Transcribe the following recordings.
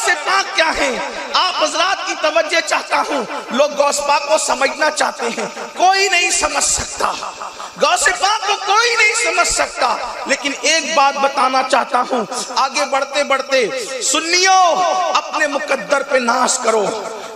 غوث پاک کیا ہیں؟ آپ حضرات کی توجہ چاہتا ہوں، لوگ غوث پاک کو سمجھنا چاہتے ہیں، کوئی نہیں سمجھ سکتا، غوث پاک کو کوئی نہیں سمجھ سکتا۔ لیکن ایک بات بتانا چاہتا ہوں، آگے بڑھتے بڑھتے سنیو اپنے مقدر پہ ناز کرو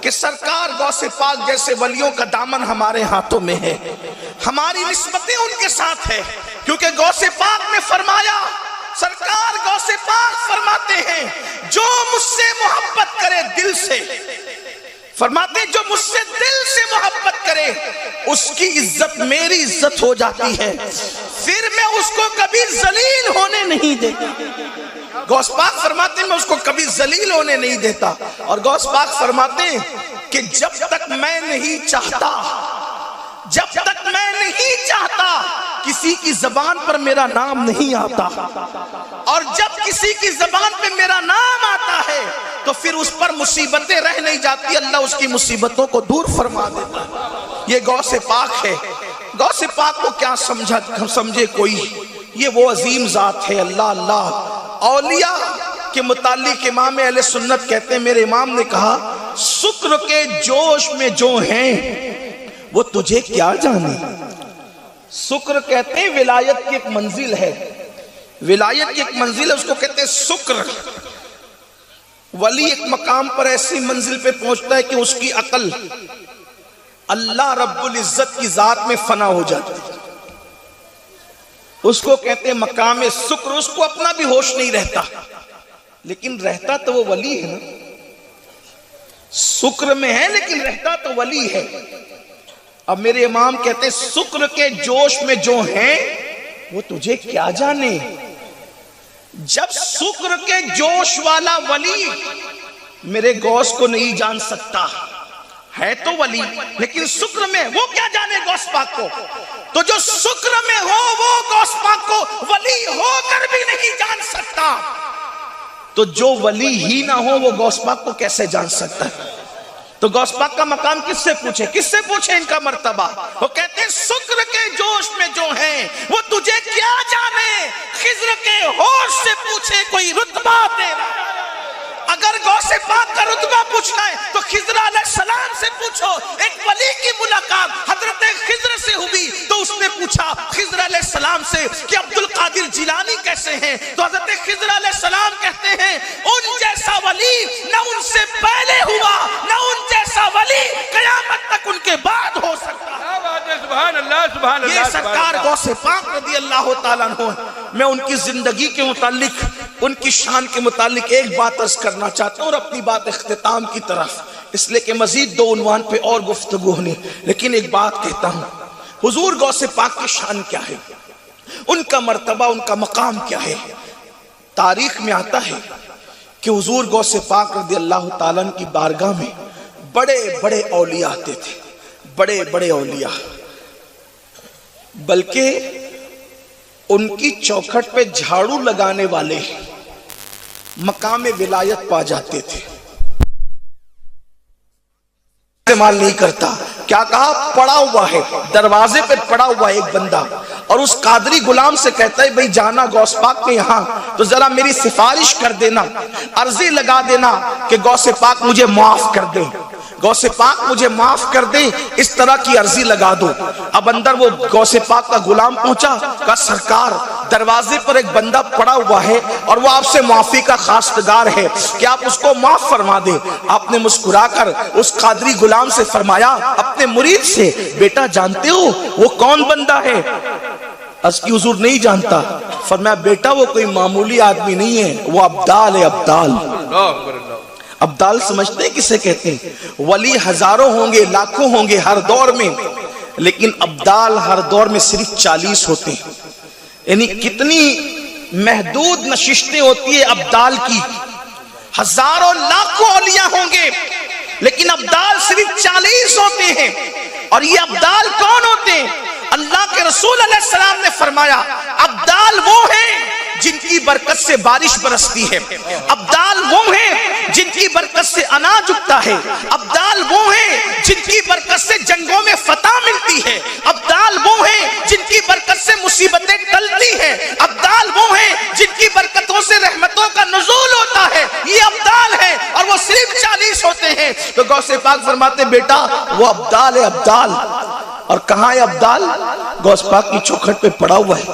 کہ سرکار غوث پاک جیسے ولیوں کا دامن ہمارے ہاتھوں میں ہے، ہماری نسبتیں ان کے ساتھ ہے، کیونکہ غوث پاک نے فرمایا، سرکار غوث پاک فرماتے ہیں جو مجھ سے محبت کرے دل سے، فرماتے جو مجھ سے دل سے محبت کرے اس کی عزت میری عزت ہو جاتی ہے، پھر میں اس کو کبھی ذلیل ہونے نہیں دیتا۔ غوث پاک فرماتے ہیں میں اس کو کبھی ذلیل ہونے نہیں دیتا، اور غوث پاک فرماتے ہیں کہ جب تک میں نہیں چاہتا، جب تک میں نہیں چاہتا کسی کی زبان پر میرا نام نہیں آتا، اور جب کسی کی زبان پہ میرا نام آتا ہے تو پھر اس پر مصیبتیں رہ نہیں جاتی، اللہ اس کی مصیبتوں کو دور فرما دیتا ہے۔ یہ غوث پاک ہے۔ غوث پاک کو کیا سمجھے کوئی، یہ وہ عظیم ذات ہے، اللہ اللہ۔ اولیاء کے متعلق امام اہل سنت کہتے ہیں، میرے امام نے کہا شکر کے جوش میں جو ہیں وہ تجھے کیا جانے۔ شکر کہتے ہیں ولایت کی ایک منزل ہے، ولایت کی ایک منزل ہے، اس کو کہتے ہیں شکر۔ ولی ایک مقام پر ایسی منزل پہ پہنچتا ہے کہ اس کی عقل اللہ رب العزت کی ذات میں فنا ہو جاتی ہے، اس کو کہتے ہیں مقام شکر۔ اس کو اپنا بھی ہوش نہیں رہتا، لیکن رہتا تو وہ ولی ہے نا، شکر میں ہے لیکن رہتا تو ولی ہے۔ اب میرے امام کہتے ہیں شکر کے جوش میں جو ہیں وہ تجھے کیا جانے۔ جب شکر کے جوش والا ولی میرے غوث کو نہیں جان سکتا، ہے تو ولی لیکن شکر میں، وہ کیا جانے غوث پاک کو؟ تو جو شکر میں ہو وہ غوث پاک کو ولی ہو کر بھی نہیں جان سکتا، تو جو ولی ہی نہ ہو وہ غوث پاک کو کیسے جان سکتا ہے؟ تو غوث پاک کا مقام کس سے پوچھے، کس سے پوچھے ان کا مرتبہ؟ وہ کہتے ہیں شکر کے جوش میں جو ہیں وہ تجھے کیا جانے، خضر کے ہوش سے پوچھے کوئی رتبہ تیرا۔ اگر غوث پاک کا رتبہ پوچھنا ہے تو خضر علیہ السلام سے پوچھو۔ ایک ولی کی ملاقات حضرت خضر سے ہوئی تو اس نے پوچھا خضر علیہ السلام سے کہ عبد القادر جیلانی کیسے ہیں، تو حضرت خضر علیہ السلام کہتے ہیں ان جیسا ولی نہ ان سے پہلے ہوا نہ ان جیسا ولی قیامت تک ان کے بعد ہو سکتا۔ سبحان اللہ سبحان اللہ۔ یہ سرکار غوث پاک رضی اللہ تعالیٰ عنہ۔ میں ان کی زندگی کے متعلق، ان کی شان کے متعلق ایک بات عرض کرنا چاہتا ہوں اور اپنی بات اختتام کی طرف، اس لئے کہ مزید دو عنوان پہ اور گفتگو ہونی، لیکن ایک بات کہتا ہوں، حضور غوث پاک کی شان کیا ہے، ان کا مرتبہ، ان کا مقام کیا ہے۔ تاریخ میں آتا ہے کہ حضور غوث پاک رضی اللہ تعالیٰ عنہ کی بارگاہ میں بڑے بڑے اولیاء آتے تھے، بڑے بڑے اولیاء، بلکہ ان کی چوکھٹ پہ جھاڑو لگانے والے مقام ولایت پا جاتے تھے۔ استعمال نہیں کرتا، کیا کہا، پڑا ہوا ہے دروازے پہ، پڑا ہوا ایک بندہ، اور اس قادری غلام سے کہتا ہے بھئی جانا غوث پاک کے یہاں تو ذرا میری سفارش کر دینا، عرضی لگا دینا کہ غوث پاک مجھے معاف کر دیں، غوث پاک مجھے معاف کر دیں، اس طرح کی عرضی لگا دو۔ اب اندر وہ غوث پاک کا غلام پہنچا، کہا سرکار دروازے پر ایک بندہ پڑا ہوا ہے اور وہ آپ سے معافی کا خواستگار ہے کہ آپ اس کو معاف فرما دیں۔ آپ نے مسکرا کر اس قادری غلام سے فرمایا اپنے مرید سے، بیٹا جانتے ہو وہ کون بندہ ہے؟ اس کی حضور نہیں جانتا۔ فرمایا بیٹا وہ کوئی معمولی آدمی نہیں ہے، وہ ابدال ہے، ابدال۔ ابدال سمجھتے ہیں کسے کہتے ہیں؟ ولی ہزاروں ہوں گے، لاکھوں ہوں گے ہر دور میں، لیکن ابدال ہر دور میں صرف 40 ہوتے ہیں۔ یعنی کتنی محدود نشستیں ہوتی ہے ابدال کی، ہزاروں لاکھوں اولیاء ہوں گے لیکن ابدال صرف 40 ہوتے ہیں۔ اور یہ ابدال کون ہوتے ہیں؟ اللہ کے رسول علیہ السلام نے فرمایا ابدال وہ ہیں جن کی برکت سے بارش برستی ہے، ابدال وہ ہیں جن کی برکت سے اناج اگتا ہے، ابدال وہ ہیں جن کی برکت سے جنگوں میں فتح ملتی ہے، ابدال وہ ہیں جن کی برکت سے مصیبتیں ٹلتی ہیں، ابدال وہ ہیں جن کی برکتوں سے رحمتوں کا نزول ہوتا ہے۔ یہ ابدال ہے، اور गौसे पाक फरमाते बेटा वो अब्दाल है, अब्दाल। और कहाँ है अब्दाल? गौस पाक की चौखट पे पड़ा हुआ है।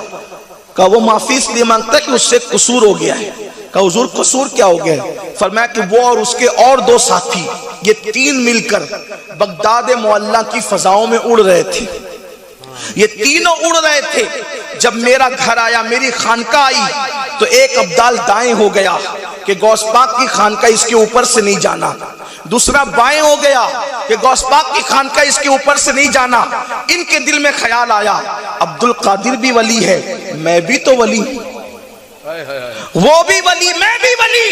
कहा वो माफी इसलिए मांगता है कि उससे कसूर हो गया है। कहा हुजूर कसूर क्या हो गया है? फरमाया कि वो और उसके और दो साथी, ये तीन मिलकर बगदाद मुअल्ला की फजाओं में उड़ रहे थे। ये तीनों उड़ रहे थे। जब मेरा घर आया, मेरी खानका आई, तो एक अब्दाल दाएं हो गया कि गौस पाक की खानका इसके ऊपर से नहीं जाना। दूसरा बाएं हो गया कि गौस पाक की खानका इसके ऊपर से नहीं जाना। इनके दिल में ख्याल आया अब्दुल कादिर भी वली है, मैं भी तो वली, वो भी वली, मैं भी वली,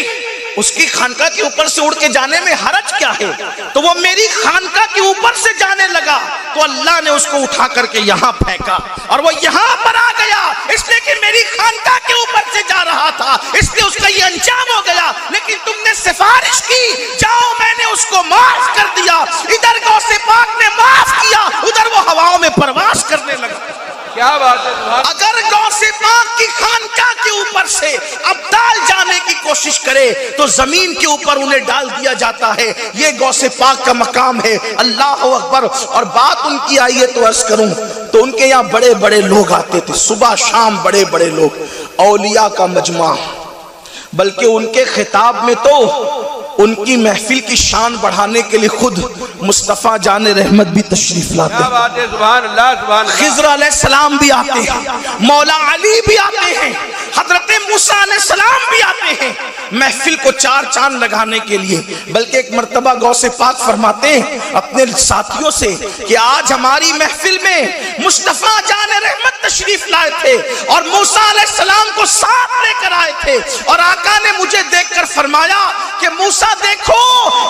उसकी खानका के ऊपर से उड़ के जाने में हरज क्या है? तो वो मेरी खानका के ऊपर से जाने लगा, तो अल्लाह ने उसको उठा करके यहाँ फेंका और वो यहाँ पर आ गया, इसलिए कि मेरी खानका के ऊपर से जा रहा था, इसलिए उसका ये अंजाम हो गया। लेकिन तुमने सिफारिश की, जाओ मैंने उसको माफ कर दिया। इधर गौसे पाक ने माफ किया, उधर वो हवाओं में परवास करने लगा। क्या बात है। अगर गौसे पाक की खानका के ऊपर से अब्दाल जाने की कोशिश करे तो जमीन के ऊपर उन्हें डाल दिया जाता है। ये गौसे पाक का मकाम है। अल्लाह अकबर। और बात उनकी आई है तो अर्ज करूं तो उनके यहाँ बड़े बड़े लोग आते थे, सुबह शाम बड़े बड़े लोग, औलिया का मजमा। बल्कि उनके खिताब में तो उनकी महफिल की शान बढ़ाने के लिए खुद मुस्तफा जाने रहमत भी तशरीफ लाते हैं। क्या बात है। सुभान अल्लाह, सुभान अल्लाह। खिज़र अलैहिस्सलाम भी आते हैं, मौला अली भी आते हैं, हजरत मूसा अलैहिस्सलाम भी आते हैं महफिल को चार चांद लगाने के लिए। बल्कि एक मर्तबा गौसे पाक फरमाते हैं अपने साथियों से कि आज हमारी महफिल में मुस्तफा जाने रहमत तशरीफ लाए थे और मूसा अलैहिस्सलाम को साथ लेकर आए थे। और आका ने मुझे देखकर फरमाया कि मूसा देखो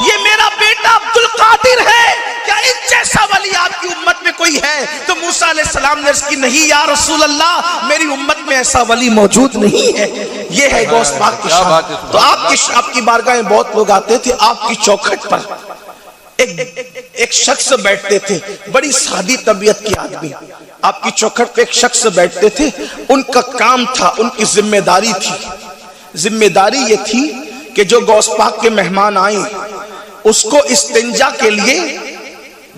ये मेरा बेटा अब्दुल कादिर है, क्या इस जैसा वली आपकी उम्मत में कोई है? तो मूसा अलैहिस्सलाम ने अर्ज़ की नहीं या रसूल अल्लाह, मेरी उम्मत में ऐसा वली मौजूद नहीं है। ये है गौस पाक की शान। तो आपकी बारगाह में बहुत लोग आते थे। आपकी चौखट पर एक शख्स बैठते थे, बड़ी सादी तबीयत के आदमी। आपकी चौखट पे एक शख्स बैठते थे, उनका काम था, उनकी जिम्मेदारी थी। जिम्मेदारी ये थी कि जो गौस पाक के मेहमान आए उसको इस्तिंजा के लिए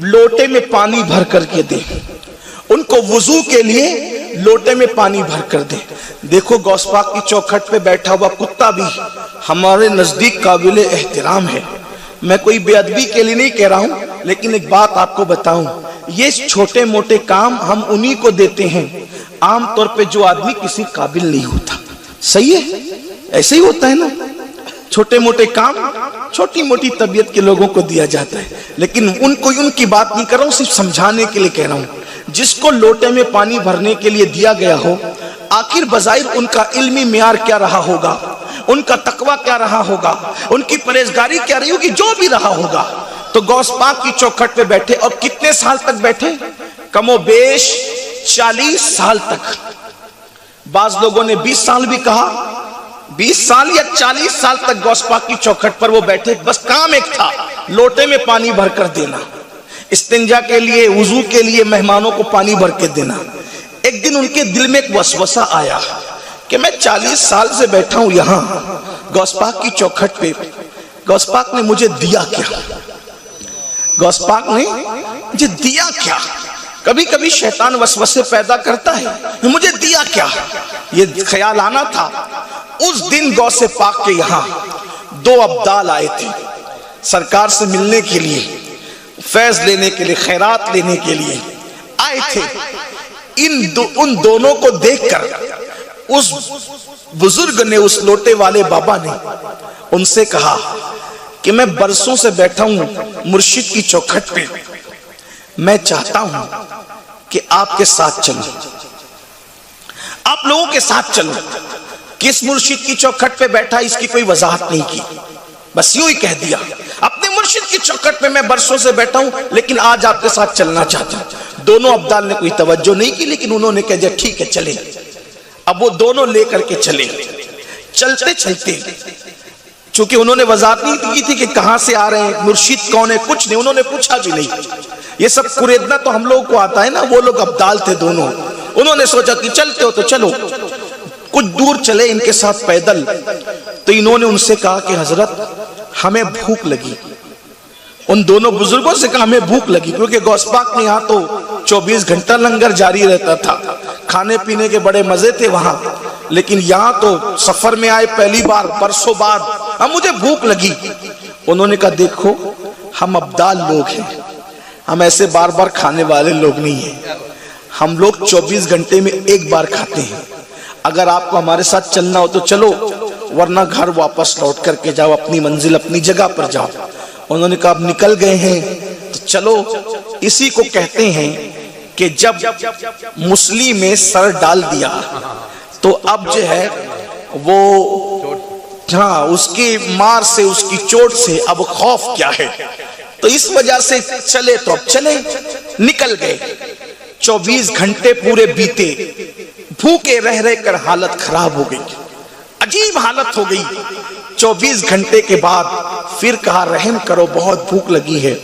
लोटे में पानी भर करके दे, उनको वुजू के लिए लोटे में पानी भर कर दे। देखो गौस पाक की चौखट पे बैठा हुआ कुत्ता भी हमारे नजदीक काबिल एहतराम है। मैं कोई बेअदबी के लिए नहीं कह रहा हूं, लेकिन एक बात आपको बताऊं, ये छोटे मोटे काम हम उन्हीं को देते हैं आमतौर पे जो आदमी किसी काबिल नहीं होता। सही है, ऐसे ही होता है ना, छोटे मोटे काम छोटी मोटी तबीयत के लोगों को दिया जाता है। लेकिन उनको उनकी बात नहीं कर रहा हूं, सिर्फ समझाने के लिए कह रहा हूं। जिसको लोटे में पानी भरने के लिए दिया गया हो, आखिर बजाहिर उनका इल्मी मियार क्या रहा होगा, उनका तकवा क्या रहा होगा, उनकी परहेजगारी क्या रही होगी, जो भी रहा होगा। तो गौस पाक की चौखट पे बैठे और कितने साल तक बैठे? कमोबेश 40 साल तक। बाज लोगों ने 20 साल भी कहा, 20 साल या 40 साल तक गौस पाक की चौखट पर वो बैठे। बस काम एक था, लोटे में पानी भर कर देना, इस्तिंजा के लिए, वुजू के लिए मेहमानों को पानी भर के देना। एक दिन उनके दिल में एक वसवसा आया कि मैं 40 साल से बैठा हूं यहां गौस पाक की चौखट पे, गौस पाक ने मुझे दिया क्या? गौस पाक ने मुझे दिया क्या? कभी कभी शैतान वसवसे पैदा करता है, मुझे दिया क्या, ये ख्याल आना था। उस दिन गौसे पाक के यहाँ 2 अब्दाल आए थे सरकार से मिलने के लिए, फैज लेने के लिए, खैरात लेने के लिए आए थे। उन दोनों को देखकर उस बुजुर्ग ने, उस लोटे वाले बाबा ने उनसे कहा कि मैं बरसों से बैठा हूं मुर्शिद की चौखट पे, मैं चाहता हूं कि आपके साथ चलूं, आप लोगों के साथ चलूं। किस मुर्शिद की चौखट पे बैठा इसकी कोई वजाहत नहीं की, बस यूं ही कह दिया अपने मुर्शिद की चौखट पे मैं बरसों से बैठा हूं, लेकिन आज आपके साथ चलना चाहता हूं। दोनों अब्दाल ने कोई तवज्जो नहीं की, लेकिन उन्होंने कह दिया ठीक है चले। अब वो दोनों लेकर के चले। चलते चलते चूंकि उन्होंने वजाहत नहीं की थी कि कहां से आ रहे हैं, मुर्शिद कौन है, कुछ नहीं, उन्होंने पूछा भी नहीं। ये सब कुरेदना तो हम लोगों को आता है ना, वो लोग अब्दाल थे दोनों। उन्होंने सोचा कि चलते हो तो चलो। कुछ दूर चले इनके साथ पैदल, तो इन्होंने उनसे कहा कि हजरत हमें भूख लगी, उन दोनों बुजुर्गों से कहा हमें भूख लगी, क्योंकि गौस पाक में यहाँ तो 24 घंटा लंगर जारी रहता था, खाने पीने के बड़े मजे थे वहां, लेकिन यहाँ तो सफर में आए पहली बार बरसों बाद, अब मुझे भूख लगी। उन्होंने कहा देखो हम अब्दाल लोग हैं, हम ऐसे बार बार खाने वाले लोग नहीं हैं, हम लोग 24 घंटे में एक बार खाते हैं, अगर आपको हमारे साथ चलना हो तो चलो, वरना घर वापस लौट करके जाओ, अपनी मंजिल अपनी जगह पर जाओ। उन्होंने कहा अब निकल गए हैं तो चलो। इसी को कहते हैं कि जब मुस्लिम में सर डाल दिया तो अब जो है वो, हाँ, उसकी मार से उसकी चोट से अब खौफ क्या है, तो इस वजह से चले तो अब चले, निकल गए। 24 घंटे पूरे बीते, भूखे रह रह कर हालत खराब हो गई, अजीब हालत हो गई। 24 घंटे के बाद फिर कहा रहम करो बहुत भूख लगी है,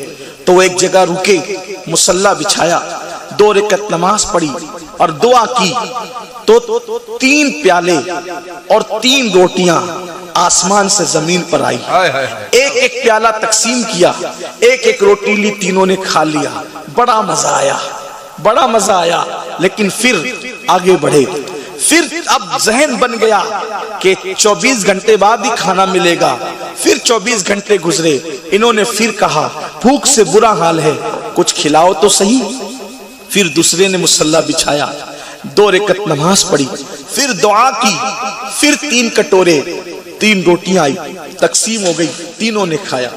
तो वो एक जगह रुके, मुसल्ला बिछाया, 2 रकात नमाज पढ़ी और दुआ की, तो 3 प्याले और 3 रोटियां आसमान से जमीन पर आई, एक एक प्याला तकसीम किया, एक एक रोटी ली, तीनों ने खा लिया, बड़ा मजा आया, बड़ा मजा आया। लेकिन फिर आगे बढ़े, फिर अब जहन बन गया कि 24 घंटे बाद ही खाना मिलेगा। फिर 24 घंटे गुजरे, इन्होंने फिर कहा भूख से बुरा हाल है, कुछ खिलाओ तो सही। फिर दूसरे ने मुसल्ला बिछाया, 2 रकात नमाज पढ़ी, फिर दुआ की, फिर 3 कटोरे, 3 रोटियां आई, तकसीम हो गई, तीनों ने खाया।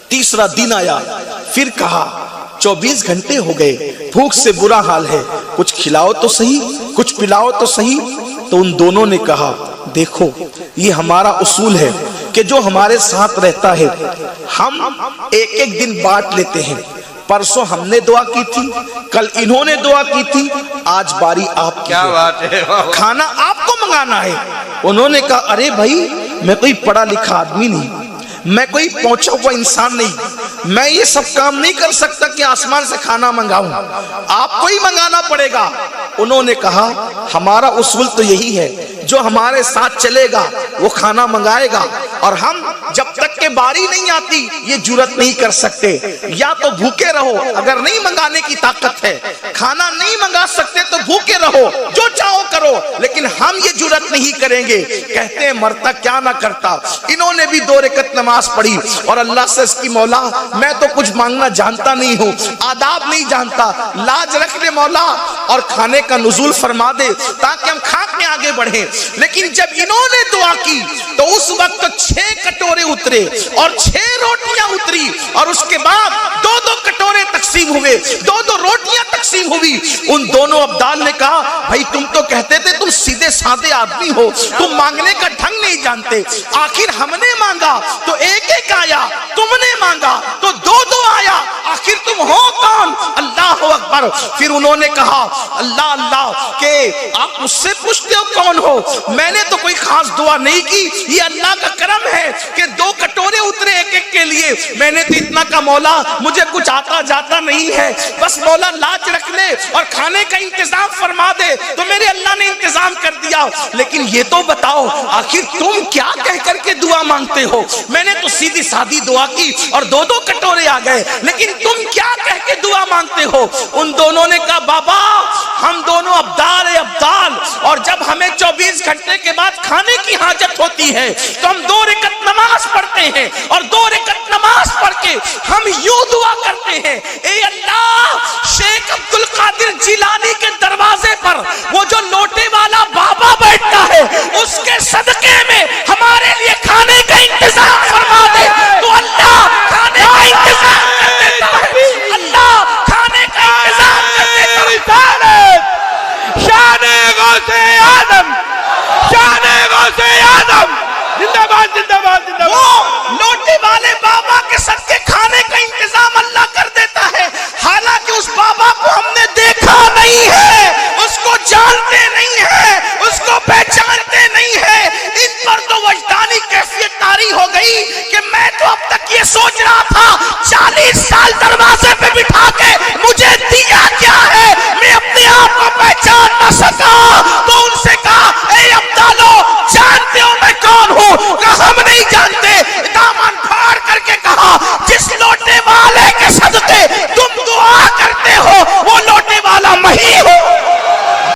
तीसरा दिन आया, फिर कहा 24 घंटे हो गए, भूख से बुरा हाल है, कुछ खिलाओ तो सही, कुछ पिलाओ तो सही। तो उन दोनों ने कहा देखो ये हमारा उसूल है कि जो हमारे साथ रहता है हम एक एक दिन बांट लेते हैं, परसों हमने दुआ की थी, कल इन्होंने दुआ की थी, आज बारी आपकी, क्या बात है, खाना आपको मंगाना है। उन्होंने कहा अरे भाई मैं कोई पढ़ा लिखा आदमी नहीं, मैं कोई पहुंचा हुआ इंसान नहीं, मैं ये सब काम नहीं कर सकता कि आसमान से खाना मंगाऊं, आपको ही मंगाना पड़ेगा। उन्होंने कहा हमारा उसूल तो यही है, जो हमारे साथ चलेगा वो खाना मंगाएगा, और हम जब तक के बारी नहीं आती ये जुर्रत नहीं कर सकते, या तो भूखे रहो, अगर नहीं मंगाने की ताकत है, खाना नहीं मंगा सकते तो भूखे रहो, जो चाहो करो, लेकिन हम ये जुर्रत नहीं करेंगे। कहते हैं मरता क्या ना करता। इन्होंने भी 2 रकात नमाज पढ़ी और अल्लाह से इसकी मौला मैं तो कुछ मांगना जानता नहीं हूँ, आदाब नहीं जानता, लाज रख ले मौला और खाने का नुज़ूल फरमा दे ताकि हम खा के आगे बढ़े। लेकिन जब इन्होंने दुआ की तो उस वक्त 6 कटोरे उतरे और 6 रोटियां उतरी, और उसके बाद 2-2 कटोरे तकसीम हुए, 2-2 रोटियां तकसीम हुई। उन दोनों अब्दाल ने कहा भाई तुम तो कहते थे तुम सीधे साधे आदमी हो, तुम मांगने का ढंग नहीं जानते, आखिर हमने मांगा तो एक एक आया, तुमने मांगा तो 2-2 आया, आखिर तुम हो कौन? अल्लाह अकबर। फिर उन्होंने कहा अल्लाह अल्लाह के आप मुझसे पूछते हो कौन हो, मैंने तो कोई खास दुआ नहीं की, ये अल्लाह का करम है कि 2 कटोरे उतरे एक एक के लिए, मैंने तो इतना का मौला मुझे कुछ आता जाता नहीं है, बस मौला लाज रख ले और खाने का इंतजाम फरमा दे, तो मेरे अल्लाह ने इंतजाम कर दिया। लेकिन ये तो बताओ आखिर तुम क्या कह करके दुआ मांगते हो? मैंने तो सीधी सादी दुआ की और 2-2 कटोरे आ गए, लेकिन तुम क्या कह के दुआ मांगते हो? उन दोनों ने कहा बाबा हम दोनों अब्दाल है अब्दाल, और जब हमें 24 घंटे के बाद खाने की हाजत होती है तो हम 2 रकात नमाज पढ़ते हैं, और 2 रकात नमाज पढ़ के हम यूं दुआ करते हैं ए अल्लाह शेख अब्दुल कादिर जिलानी के दरवाजे पर वो जो लोटे वाला बाबा बैठता है उसके सदके में हमारे लिए खाने का इंतजाम फरमा दे, तो अल्लाह खाने का इंतजाम कर देता है, अल्लाह खाने का इंतजाम कर देता है। शाने गौसे आदम, शाने गौसे आदम, जिंदाबाद जिंदाबाद जिंदाबाद। वो लोटे वाले बाबा के सदके खाने का इंतजाम अल्लाह कर देता है, हालांकि उस बाबा को हमने देखा नहीं है, उसको जानते नहीं है, उसको पहचानते नहीं है। इन पर तो वजदानी कैफियत तारी हो गई कि मैं तो अब तक ये सोच रहा था 40 साल दरवाजे पे बिठा के मुझे दिया क्या है, मैं अपने आप को पहचान न सका। तो उनसे कहा ए अब्दालो जानते हो मैं कौन हूँ? कहा हम नहीं जानते। दामन फाड़ करके कहा जिस लोग